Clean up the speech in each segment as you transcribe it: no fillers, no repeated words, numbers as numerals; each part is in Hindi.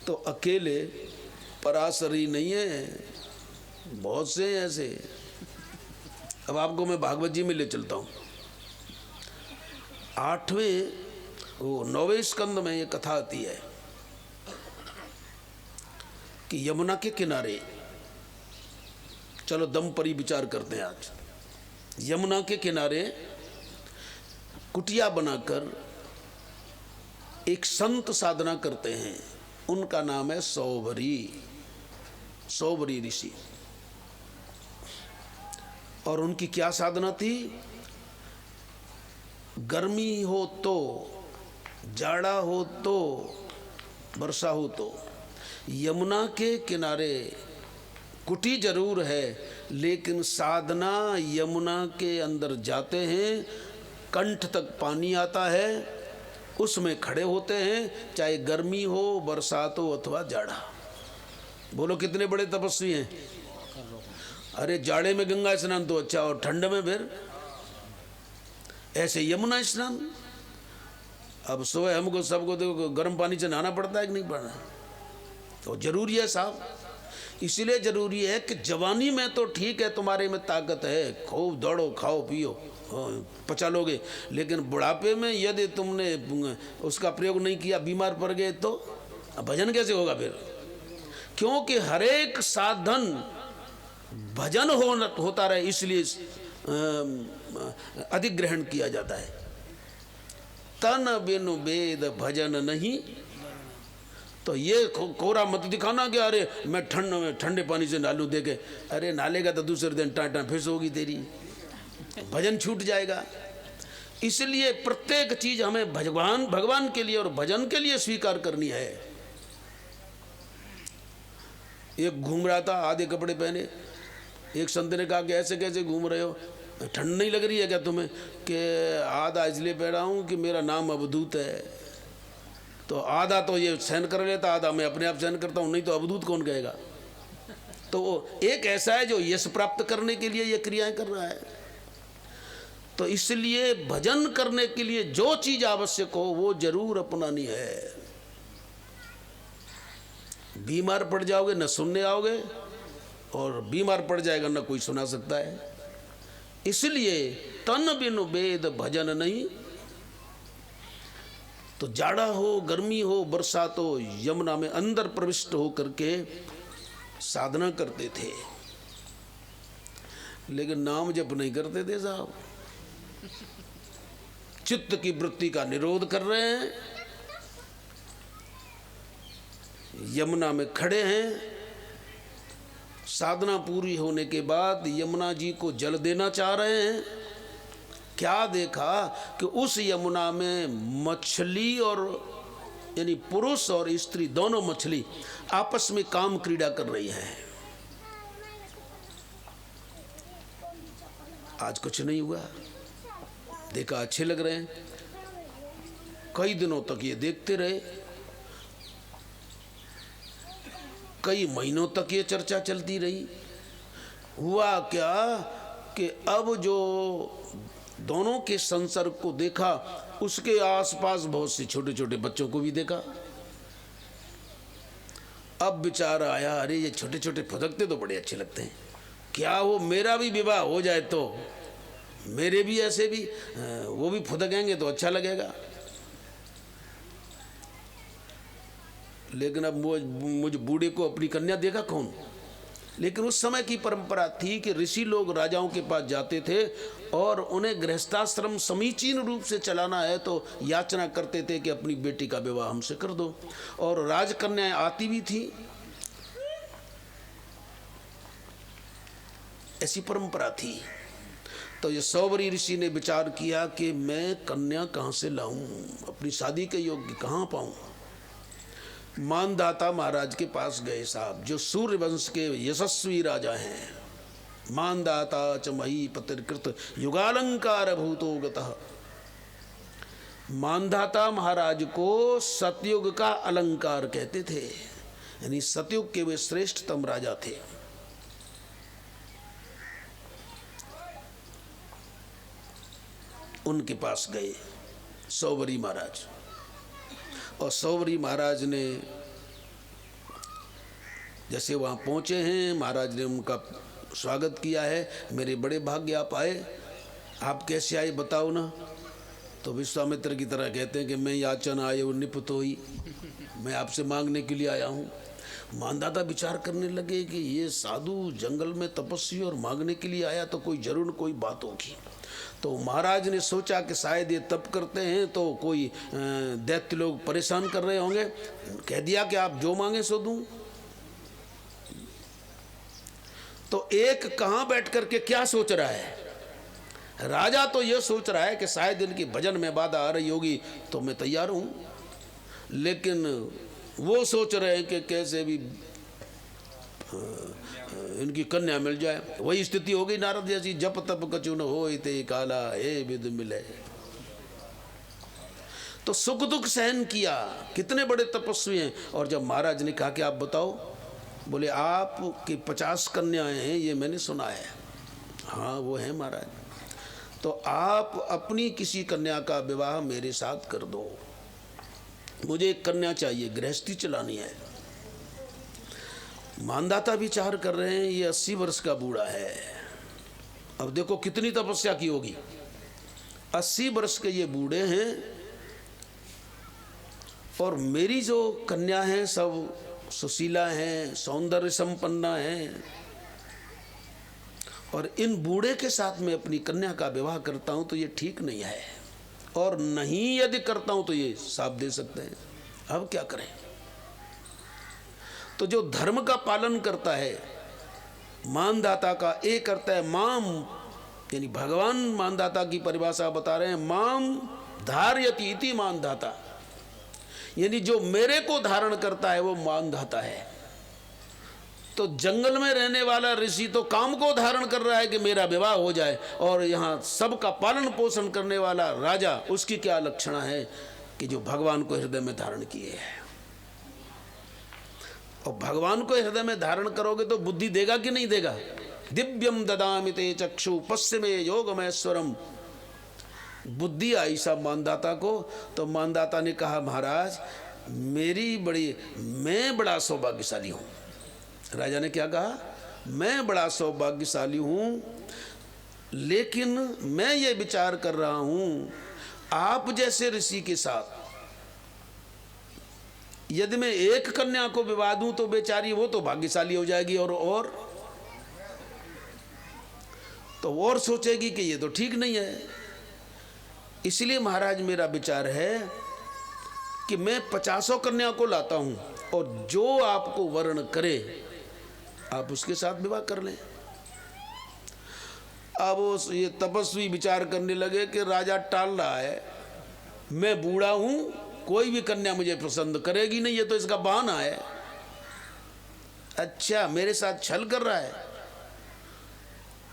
तो अकेले पराशरी नहीं है, बहुत से हैं ऐसे। अब आपको मैं भागवत जी में ले चलता हूँ। 9वें स्कंद में ये कथा आती है कि यमुना के किनारे, चलो दम परी विचार करते हैं आज। यमुना के किनारे कुटिया बनाकर एक संत साधना करते हैं, उनका नाम है सौभरी ऋषि। और उनकी क्या साधना थी? गर्मी हो तो, जाड़ा हो तो, वर्षा हो तो, यमुना के किनारे कुटी जरूर है, लेकिन साधना यमुना के अंदर जाते हैं, कंठ तक पानी आता है, उसमें खड़े होते हैं, चाहे गर्मी हो, बरसात हो अथवा जाड़ा। बोलो कितने बड़े तपस्वी हैं। अरे जाड़े में गंगा स्नान तो अच्छा, और ठंड में फिर ऐसे यमुना स्नान। अब सुबह हमको सबको देखो गर्म पानी से नहाना पड़ता है कि नहीं पड़ना, तो जरूरी है साहब। इसलिए जरूरी है कि जवानी में तो ठीक है, तुम्हारे में ताकत है, खूब दौड़ो, खाओ पियो, पचा लोगे, लेकिन बुढ़ापे में यदि तुमने उसका प्रयोग नहीं किया, बीमार पड़ गए, तो भजन कैसे होगा फिर? क्योंकि हरेक साधन भजन होता रहे, इसलिए अधिग्रहण किया जाता है। तन बिनु वेद भजन नहीं। तो ये कोरा मत दिखाना कि अरे मैं ठंडे पानी से नालू देके, अरे नालेगा तो दूसरे दिन टाटा फिस होगी तेरी, भजन छूट जाएगा। इसलिए प्रत्येक चीज हमें भगवान के लिए और भजन के लिए स्वीकार करनी है। एक घूम रहा था आधे कपड़े पहने, एक संत ने कहा कि ऐसे कैसे घूम रहे हो, ठंड नहीं लग रही है क्या तुम्हें? कि आधा इसलिए पहना हूँ कि मेरा नाम अवधूत है। तो आधा तो ये सहन कर लेता, आधा मैं अपने आप सहन करता हूँ, नहीं तो अवधूत कौन कहेगा? तो एक ऐसा है जो यश प्राप्त करने के लिए ये क्रियाएं कर रहा है। तो इसलिए भजन करने के लिए जो चीज आवश्यक हो वो जरूर अपनानी है। बीमार पड़ जाओगे न सुनने आओगे, और बीमार पड़ जाएगा न कोई सुना सकता है। इसलिए तन बिनु वेद भजन नहीं। तो जाड़ा हो, गर्मी हो, बरसात हो, यमुना में अंदर प्रविष्ट हो करके साधना करते थे, लेकिन नाम जप नहीं करते थे साहब। चित्त की वृत्ति का निरोध कर रहे हैं, यमुना में खड़े हैं। साधना पूरी होने के बाद यमुना जी को जल देना चाह रहे हैं। क्या देखा कि उस यमुना में मछली, और यानी पुरुष और स्त्री दोनों मछली आपस में काम क्रीड़ा कर रही है। आज कुछ नहीं हुआ, देखा अच्छे लग रहे हैं। कई दिनों तक ये देखते रहे, कई महीनों तक ये चर्चा चलती रही। हुआ क्या कि अब जो दोनों के संसर्ग को देखा, उसके आसपास बहुत से छोटे छोटे बच्चों को भी देखा। अब विचार आया, अरे ये छोटे छोटे फुदकते तो बड़े अच्छे लगते हैं, क्या वो मेरा भी विवाह हो जाए तो मेरे भी ऐसे भी वो भी फुदकेंगे तो अच्छा लगेगा। लेकिन अब मुझ बूढ़े को अपनी कन्या देगा कौन? लेकिन उस समय की परंपरा थी कि ऋषि लोग राजाओं के पास जाते थे और उन्हें गृहस्थाश्रम समीचीन रूप से चलाना है तो याचना करते थे कि अपनी बेटी का विवाह हमसे कर दो। और राजकन्याएं आती भी थी, ऐसी परंपरा थी। तो ये सौभरी ऋषि ने विचार किया कि मैं कन्या कहाँ से लाऊं, अपनी शादी के योग्य कहाँ पाऊं। मानदाता महाराज के पास गए साहब, जो सूर्य वंश के यशस्वी राजा हैं। मानदाता च महीपतिर्कृत युगालंकार भूतो गतः। मानदाता महाराज को सतयुग का अलंकार कहते थे, यानी सतयुग के वे श्रेष्ठतम राजा थे। उनके पास गए सौभरी महाराज, और सौभरी महाराज ने जैसे वहाँ पहुँचे हैं, महाराज ने उनका स्वागत किया है, मेरे बड़े भाग्य आप आए, आप कैसे आए बताओ ना। तो विश्वामित्र की तरह कहते हैं कि मैं याचन आयो निपतोई, मैं आपसे मांगने के लिए आया हूँ। मानदाता विचार करने लगे कि ये साधु जंगल में तपस्वी और मांगने के लिए आया तो कोई जरूर कोई बात होगी। तो महाराज ने सोचा कि शायद ये तप करते हैं तो कोई दैत्य लोग परेशान कर रहे होंगे, कह दिया कि आप जो मांगे सो दूं। तो एक कहाँ बैठ करके क्या सोच रहा है, राजा तो ये सोच रहा है कि शायद इनकी भजन में बाधा आ रही होगी तो मैं तैयार हूं, लेकिन वो सोच रहे हैं कि कैसे भी इनकी कन्या मिल जाए। वही स्थिति हो गई नारद जैसी, जप तप कछु न होय ते काला हे विद मिले। तो सुख दुख सहन किया, कितने बड़े तपस्वी हैं। और जब महाराज ने कहा कि आप बताओ, बोले आपकी 50 कन्याएं हैं ये मैंने सुना है। हाँ वो है महाराज। तो आप अपनी किसी कन्या का विवाह मेरे साथ कर दो, मुझे एक कन्या चाहिए, गृहस्थी चलानी है। मानदाता विचार कर रहे हैं, ये 80 वर्ष का बूढ़ा है, अब देखो कितनी तपस्या की होगी। 80 वर्ष के ये बूढ़े हैं और मेरी जो कन्या है सब सुशीला हैं, सौंदर्य संपन्ना हैं, और इन बूढ़े के साथ में अपनी कन्या का विवाह करता हूं तो ये ठीक नहीं है, और नहीं यदि करता हूं तो ये शाप दे सकते हैं। अब क्या करें। तो जो धर्म का पालन करता है मानदाता का, एक करता है माम, यानी भगवान मानदाता की परिभाषा बता रहे हैं, माम धारयति इति मानदाता, यानी जो मेरे को धारण करता है वो मानदाता है। तो जंगल में रहने वाला ऋषि तो काम को धारण कर रहा है कि मेरा विवाह हो जाए, और यहाँ सबका पालन पोषण करने वाला राजा, उसकी क्या लक्षणा है कि जो भगवान को हृदय में धारण किए है। और भगवान को हृदय में धारण करोगे तो बुद्धि देगा कि नहीं देगा। दिव्यम ददामि ते चक्षु पश्चिमे योगमैश्वरम, बुद्धि आई सब मानदाता को। तो मानदाता ने कहा महाराज मैं बड़ा सौभाग्यशाली हूं। राजा ने क्या कहा, मैं बड़ा सौभाग्यशाली हूं, लेकिन मैं ये विचार कर रहा हूं आप जैसे ऋषि के साथ यदि मैं एक कन्या को विवाह दूं तो बेचारी वो तो भाग्यशाली हो जाएगी, और सोचेगी कि ये तो ठीक नहीं है। इसलिए महाराज मेरा विचार है कि मैं 50 कन्या को लाता हूं, और जो आपको वर्ण करे आप उसके साथ विवाह कर लें। अब ये तपस्वी विचार करने लगे कि राजा टाल रहा है, मैं बूढ़ा हूं, कोई भी कन्या मुझे पसंद करेगी नहीं, ये तो इसका बहाना है। अच्छा मेरे साथ छल कर रहा है,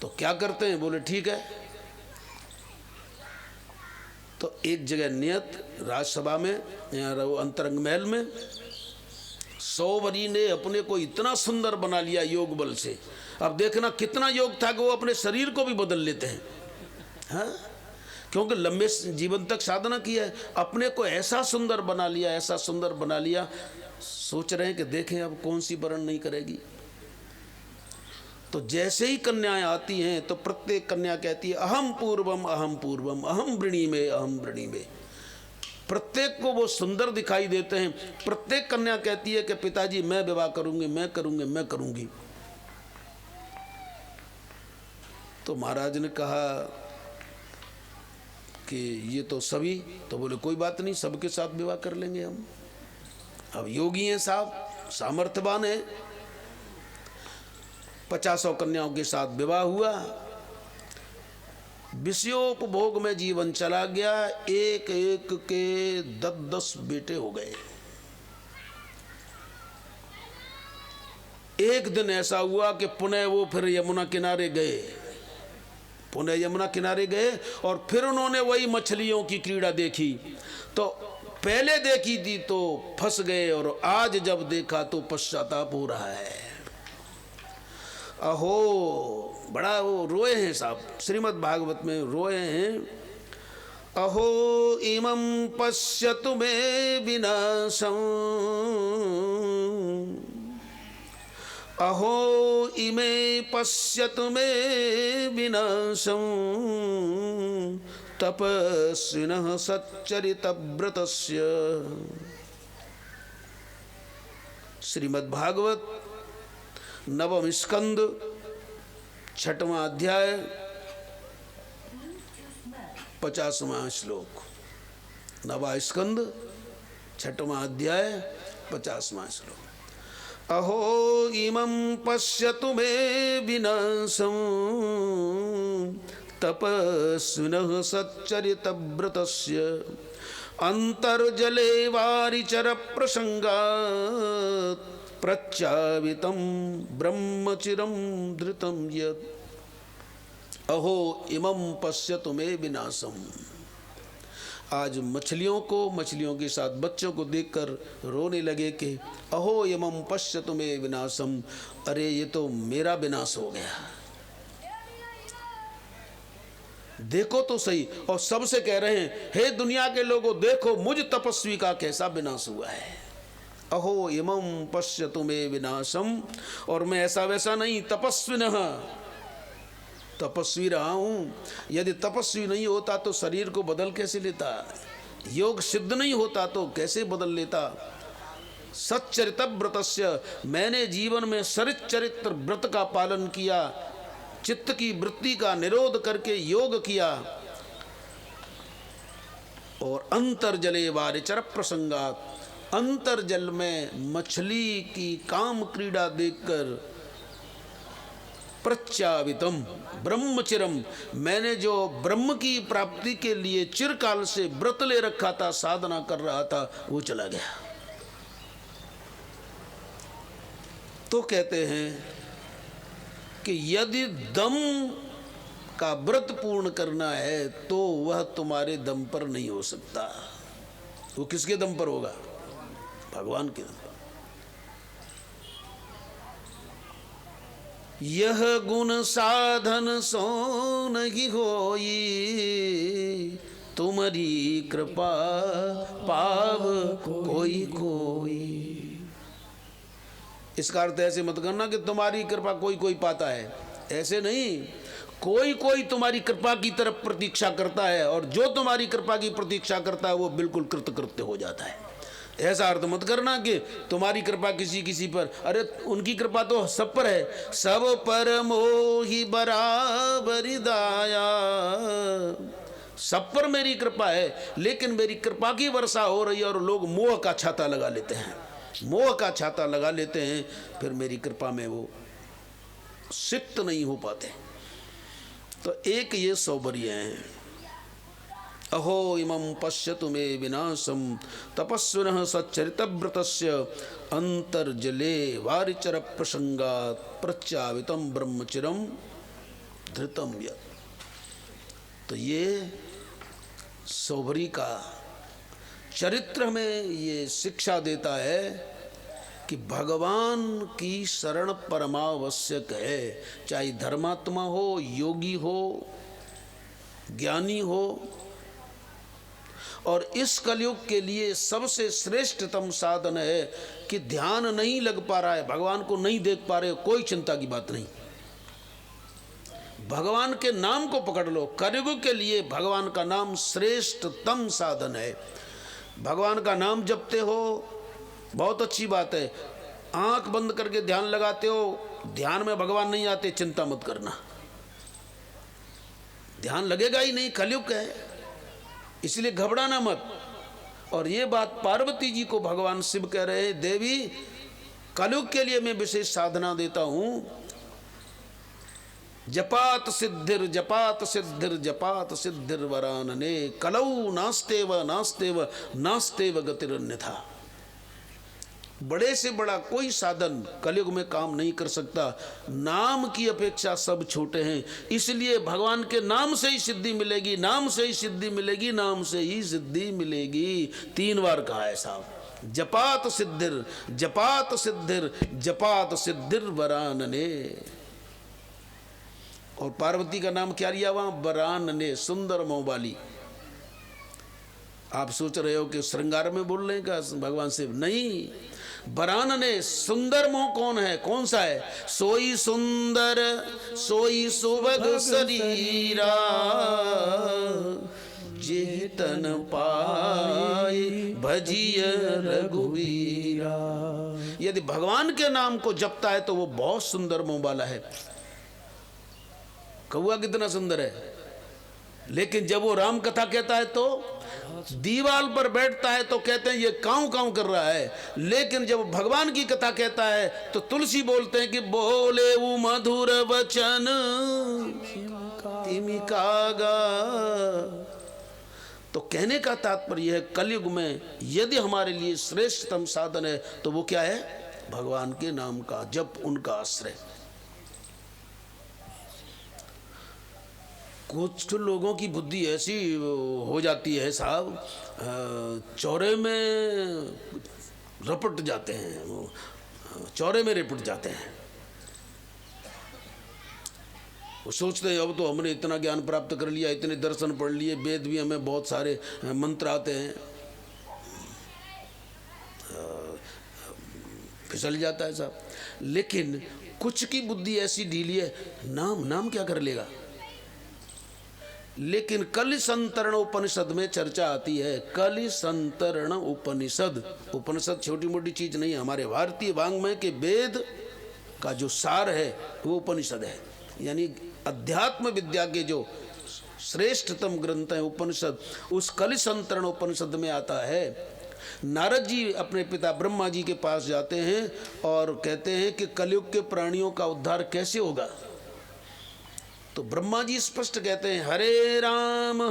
तो क्या करते हैं, बोले ठीक है। तो एक जगह नियत राजसभा में, अंतरंग महल में, सौवरी ने अपने को इतना सुंदर बना लिया योग बल से। अब देखना कितना योग था कि वो अपने शरीर को भी बदल लेते हैं, हाँ? क्योंकि लंबे जीवन तक साधना किया है, अपने को ऐसा सुंदर बना लिया, ऐसा सुंदर बना लिया। सोच रहे हैं कि देखें अब कौन सी वर्ण नहीं करेगी। तो जैसे ही कन्याएं आती हैं तो प्रत्येक कन्या कहती है अहम पूर्वम अहम पूर्वम अहम वृणी में अहम वृणी में। प्रत्येक को वो सुंदर दिखाई देते हैं। प्रत्येक कन्या कहती है कि पिताजी मैं विवाह करूंगी, मैं करूंगी, मैं करूंगी। तो महाराज ने कहा कि ये तो सभी, तो बोले कोई बात नहीं, सबके साथ विवाह कर लेंगे हम। अब योगी हैं साहब, सामर्थ्यवान है। 50 कन्याओं के साथ विवाह हुआ, विषयोपभोग में जीवन चला गया। एक एक के 10-10 बेटे हो गए। एक दिन ऐसा हुआ कि पुनः वो फिर यमुना किनारे गए, और फिर उन्होंने वही मछलियों की क्रीड़ा देखी। तो पहले देखी थी तो फंस गए, और आज जब देखा तो पश्चाताप हो रहा है। अहो बड़ा वो रोए हैं साहब, श्रीमद् भागवत में रोए हैं। अहो इमं पश्यतु मे विनाशं अहो इमे पश्यतु मे विनाशं तपस्विनः सच्चरितव्रतस्य। श्रीमद् भागवत नवम स्कंद 6वां अध्याय 50वां श्लोक। नवा स्कंद 6वां अध्याय 50वां श्लोक। अहो इमं पश्यतु मे विनाशं तपस्विनः सच्चरितव्रतस्य अंतर्जले वारिचर प्रसंगात् प्रच्चावितं ब्रह्मचिरं धृतं यत्। अहो इमं पश्यतु मे विनाशम। आज मछलियों के साथ बच्चों को देखकर रोने लगे कि अहो इमं पश्यतु मे विनाशम, अरे ये तो मेरा विनाश हो गया, देखो तो सही। और सबसे कह रहे हैं, हे दुनिया के लोगों देखो मुझ तपस्वी का कैसा विनाश हुआ है। अहो इमं पश्यतु मे विनाशम, और मैं ऐसा वैसा नहीं, तपस्विनः, तपस्वी रहा हूं। यदि तपस्वी नहीं होता तो शरीर को बदल कैसे लेता, योग सिद्ध नहीं होता तो कैसे बदल लेता। सच्चरित व्रतस्य, मैंने जीवन में सच्चरित्र व्रत का पालन किया, चित्त की वृत्ति का निरोध करके योग किया। और अंतर्जले वारिचर प्रसंगात, अंतर्जल में मछली की काम क्रीड़ा देखकर प्रच्चावितम ब्रह्मचिरम, मैंने जो ब्रह्म की प्राप्ति के लिए चिरकाल से व्रत ले रखा था, साधना कर रहा था, वो चला गया। तो कहते हैं कि यदि दम का व्रत पूर्ण करना है तो वह तुम्हारे दम पर नहीं हो सकता। वो किसके दम पर होगा? भगवान के दम पर। यह गुण साधन सो नहीं होई, तुम्हारी कृपा पाव कोई कोई। इसका अर्थ ऐसे मत करना कि तुम्हारी कृपा कोई कोई पाता है, ऐसे नहीं। कोई कोई तुम्हारी कृपा की तरफ प्रतीक्षा करता है, और जो तुम्हारी कृपा की प्रतीक्षा करता है वो बिल्कुल कृतकृत्य हो जाता है। ऐसा अर्थ मत करना कि तुम्हारी कृपा किसी किसी पर, अरे उनकी कृपा तो सब पर है। सब पर मोहि बराबरि दाया, सब पर मेरी कृपा है, लेकिन मेरी कृपा की वर्षा हो रही है और लोग मोह का छाता लगा लेते हैं, मोह का छाता लगा लेते हैं, फिर मेरी कृपा में वो सिक्त नहीं हो पाते। तो एक ये सौवर्य हैं। अहो इमं पश्यतु मे विनाशम तपस्विनः सच्चरितव्रतस्य अंतर्जले वारिचर प्रसंगात् प्रच्चावितं ब्रह्मचिरं धृतं यत्। तो ये सौभरी का चरित्र हमें ये शिक्षा देता है कि भगवान की शरण परमावश्यक है। चाहे धर्मात्मा हो, योगी हो, ज्ञानी हो। और इस कलयुग के लिए सबसे श्रेष्ठतम साधन है कि ध्यान नहीं लग पा रहा है, भगवान को नहीं देख पा रहे हो, कोई चिंता की बात नहीं, भगवान के नाम को पकड़ लो। कलयुग के लिए भगवान का नाम श्रेष्ठतम साधन है। भगवान का नाम जपते हो, बहुत अच्छी बात है। आंख बंद करके ध्यान लगाते हो, ध्यान में भगवान नहीं आते, चिंता मत करना, ध्यान लगेगा ही नहीं, कलयुग है, इसलिए घबराना मत। और ये बात पार्वती जी को भगवान शिव कह रहे हैं, देवी कलयुग के लिए मैं विशेष साधना देता हूं। जपात सिद्धिर जपात सिद्धिर जपात सिद्धिर वरानने, कलौ नास्तेव नास्तेव नास्तेव गतिरन्यथा। बड़े से बड़ा कोई साधन कलयुग में काम नहीं कर सकता। नाम की अपेक्षा सब छोटे हैं, इसलिए भगवान के नाम से ही सिद्धि मिलेगी, नाम से ही सिद्धि मिलेगी, नाम से ही सिद्धि मिलेगी। 3 बार कहा है साहब, जपात सिद्धिर जपात सिद्धिर जपात सिद्धिर वरानने। और पार्वती का नाम क्या लिया वहां? वरानने, सुंदर मोहवाली। आप सोच रहे हो कि श्रृंगार में बोल रहे हैं क्या भगवान शिव? नहीं, बरान ने सुंदर मोह कौन है, कौन सा है? सोई सुंदर सोई सुभग शरीरा, जेतन पाए भजिय रघुवीरा। यदि भगवान के नाम को जपता है तो वो बहुत सुंदर मुंह वाला है। कौआ कितना सुंदर है, लेकिन जब वो राम कथा कहता है तो दीवाल पर बैठता है तो कहते हैं ये काऊ काऊ कर रहा है, लेकिन जब भगवान की कथा कहता है तो तुलसी बोलते हैं कि बोले वो मधुर वचन तिमी कागा। तो कहने का तात्पर्य है, कलयुग में यदि हमारे लिए श्रेष्ठतम साधन है तो वो क्या है? भगवान के नाम का जप, उनका आश्रय। कुछ लोगों की बुद्धि ऐसी हो जाती है साहब, चौरे में रपट जाते हैं, चौरे में रिपट जाते हैं। वो सोचते हैं अब तो हमने इतना ज्ञान प्राप्त कर लिया, इतने दर्शन पढ़ लिए, वेद भी हमें बहुत सारे मंत्र आते हैं, फिसल जाता है साहब। लेकिन कुछ की बुद्धि ऐसी ढीली है, नाम क्या कर लेगा। लेकिन कलि संतरण उपनिषद में चर्चा आती है। कलि संतरण उपनिषद, उपनिषद छोटी मोटी चीज नहीं है। हमारे भारतीय वाङ्मय के वेद का जो सार है वो उपनिषद है, यानी अध्यात्म विद्या के जो श्रेष्ठतम ग्रंथ है उपनिषद। उस कलि संतरण उपनिषद में आता है, नारद जी अपने पिता ब्रह्मा जी के पास जाते हैं और कहते हैं कि कलयुग के प्राणियों का उद्धार कैसे होगा। तो ब्रह्मा जी स्पष्ट कहते हैं, हरे राम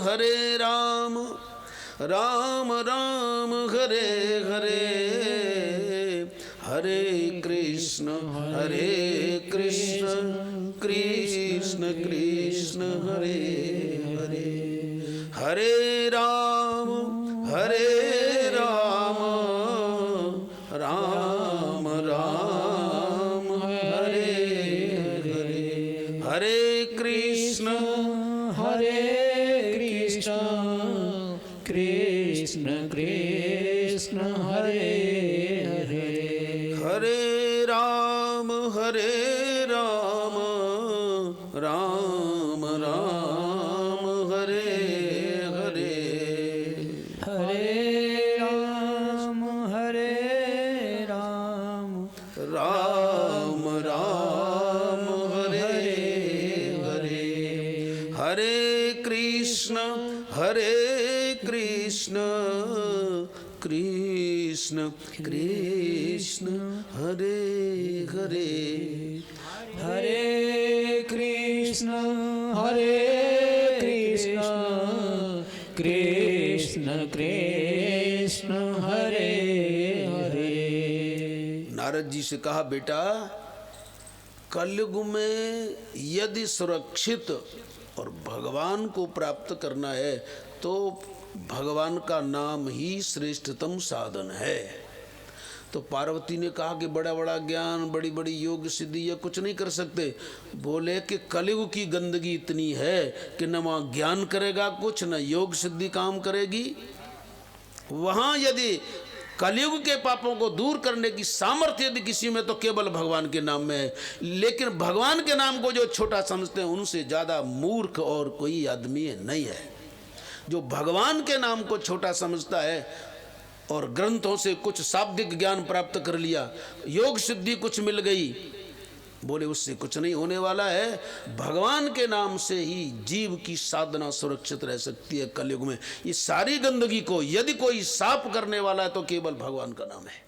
राम राम हरे हरे, हरे कृष्ण कृष्ण कृष्ण हरे हरे, हरे राम राम राम हरे हरे, हरे कृष्ण कृष्ण कृष्ण हरे हरे, हरे राम राम राम हरे हरे, हरे राम राम राम हरे हरे, हरे कृष्ण कृष्ण कृष्ण हरे हरे, हरे कृष्ण कृष्ण कृष्ण हरे हरे। नारद जी से कहा, बेटा कलयुग में यदि सुरक्षित और भगवान को प्राप्त करना है तो भगवान का नाम ही श्रेष्ठतम साधन है। तो पार्वती ने कहा कि बड़ा बड़ा ज्ञान, बड़ी बड़ी योग सिद्धि ये कुछ नहीं कर सकते। बोले कि कलयुग की गंदगी इतनी है कि न वहाँ ज्ञान करेगा कुछ, न योग सिद्धि काम करेगी। वहाँ यदि कलयुग के पापों को दूर करने की सामर्थ्य यदि किसी में तो केवल भगवान के नाम में है। लेकिन भगवान के नाम को जो छोटा समझते हैं उनसे ज़्यादा मूर्ख और कोई आदमी नहीं है। जो भगवान के नाम को छोटा समझता है और ग्रंथों से कुछ शाब्दिक ज्ञान प्राप्त कर लिया, योग सिद्धि कुछ मिल गई, बोले उससे कुछ नहीं होने वाला है। भगवान के नाम से ही जीव की साधना सुरक्षित रह सकती है कलयुग में। ये सारी गंदगी को यदि कोई साफ करने वाला है तो केवल भगवान का नाम है।